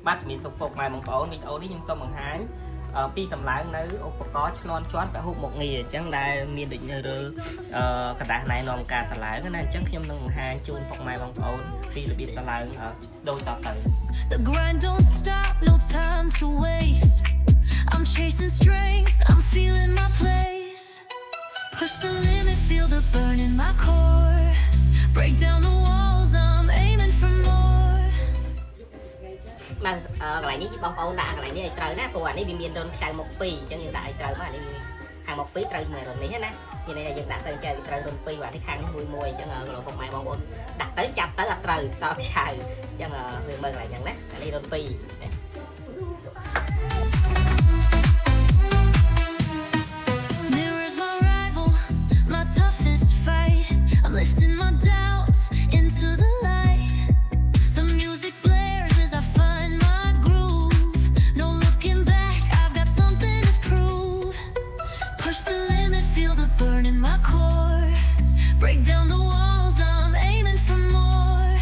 bắt mình sụp phục mày bằng ổn video đi nhưng xong bằng hái pi tầm láng nấu ô có lon chót phải hút một nghề chẳng đai miền định rồi cả đàn này nòng cả tầm láng cái này chẳng thêm nông hai chun phục mày bằng ổn pi là bị tầm láng đôi tọt tử. The grind don't stop, no time to waste. I'm chasing strength, I'm feeling my place. Push the limit, feel the burn in my core. Break down the walls, I'm aiming for more. Mà cái này ní bông ôn đã cái này ní trời nè, cô anh ní bị miền đơn chạy một pi, cho nên đại trời mà anh hàng một pi trời này rồi ní hết nè, như này là dừng đặt tới chơi trời đơn pi và đi khăn mùi mùi, cho nên là không may bông ôn đặt tới chập tới là trời sao trời, cho nên huyền mừng lại nhận nè, cái này đơn pi. Mirror's my rival, my toughest fight. I'm lifting my doubts into the light. The music blares as I find my groove. No looking back, I've got something to prove. Push the limit, feel the burn in my core. Break down the walls, I'm aiming for more.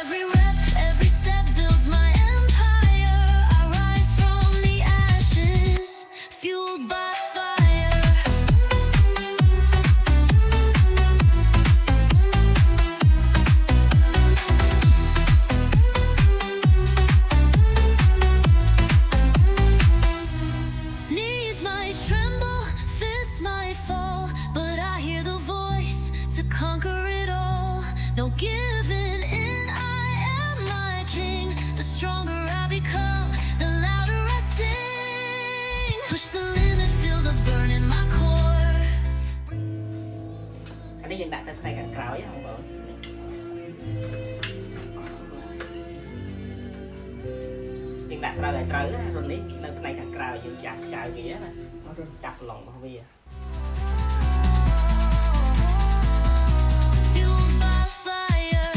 Every rep, every step builds my empire. I rise from the ashes, fueled by fire. Knees might tremble, fists might fall, but I hear the voice to conquer it all. No giving in, I am my king. The stronger I become, the louder I sing. Push the limit, feel the burn in my core. Cái này dừng đặt tới này càng cào chứ không bự. Dừng đặt ra lại trời á, rồi ní nơi này càng cào dừng chặt chào kia nè, chặt lòng bao bia. Fueled by fire.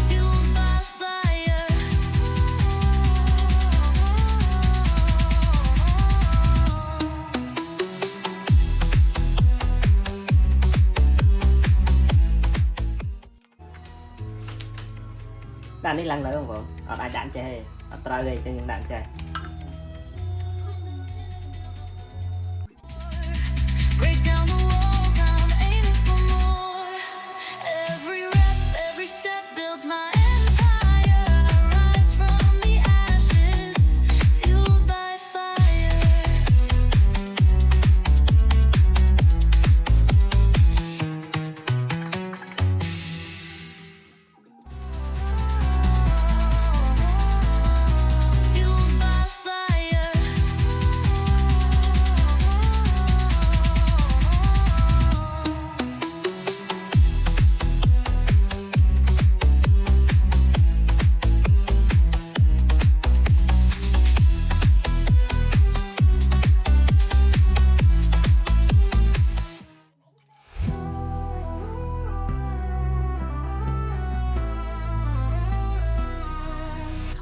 Fueled by fire. Đàn đi lần nữa không vợ? Ở đại đạn chơi, ở trời đây cho những đạn chơi. Break down the walls, I'm aiming for more. Every rep, every step builds my empire. I rise from the ashes, fueled by fire. Fueled by fire.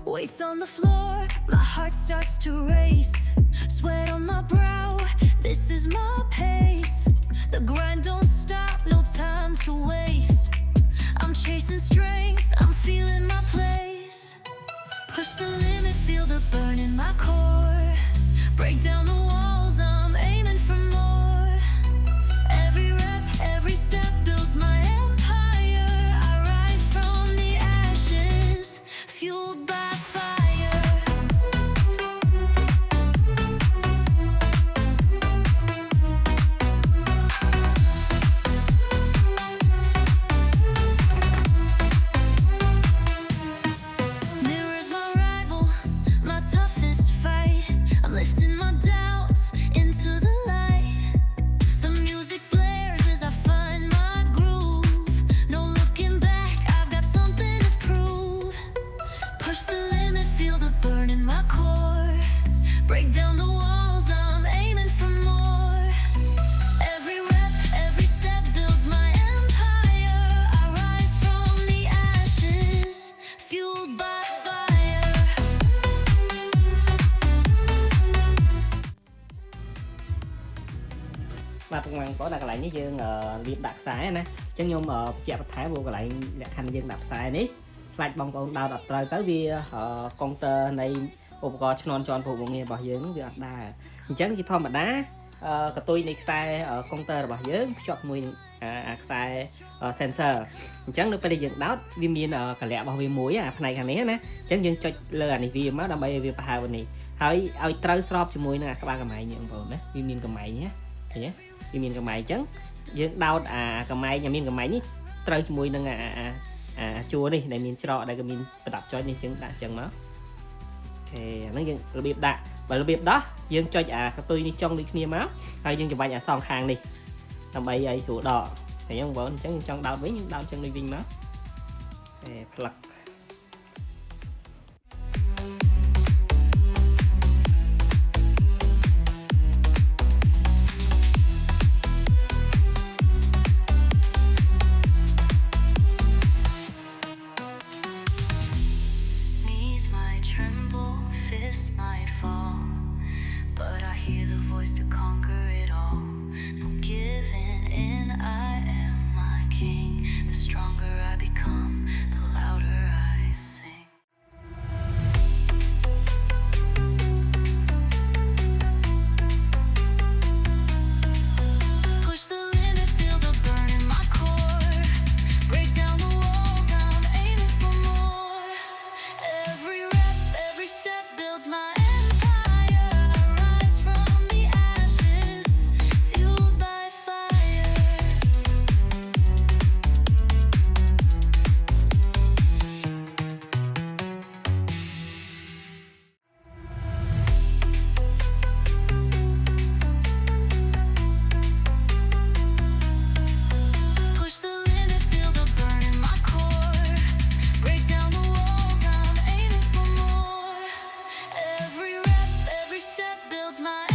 Weights on the floor, my heart starts to race. Sweat on my brow, this is my pace. The grind don't stop, no time to waste. I'm chasing strength, I'm feeling my place. Push the limit, feel the burn in my core. Break down the walls, I'm aiming for more. Every rep, every step builds my empire. I rise from the ashes, fueled by fire. tụi mình có đặt lại với dương liệp đặt sai nè chứ nhôm chẹp thái vô lại khanh dương đặt sai ní lại bong con đào đặt rồi tới vì con tơ này ôm có non tròn phụ một nghề bảo dưỡng việc đa chẳng chỉ thon mà đá cái tôi này sai ở con tơ bảo dưỡng chọn mùi sai sensor chẳng được bây giờ đáo vi miên cả lẹ bao vi muối này cả né nè chẳng dương cho lừa này vì máu đâm bay vì hà này hơi ơi trâu sọp cho mùi nè các bạn cầm mày nhận vào đấy vi miên cầm mày nhé nhé vi miên cầm mày chẳng dương đau cầm mày nhà miên cầm mày nhé trâu cho mùi nè chua đi này miên trọ đây cái miên đập cho nên chứng đã chẳng nó thì nó dương là biệp đã và là biệp đó dương cho cái tôi đi trong đi kia máu hay dương cho vài song hàng đi làm bay ấy sủa đỏ thì ông vợ chẳng trong đau với những đau chân đi vinh máu lật But I hear the voice to conquer it all. No giving in, I am my king. The stronger I become, the louder I sing. Push the limit, feel the burn in my core. Break down the walls, I'm aiming for more. Every rep, every step builds my my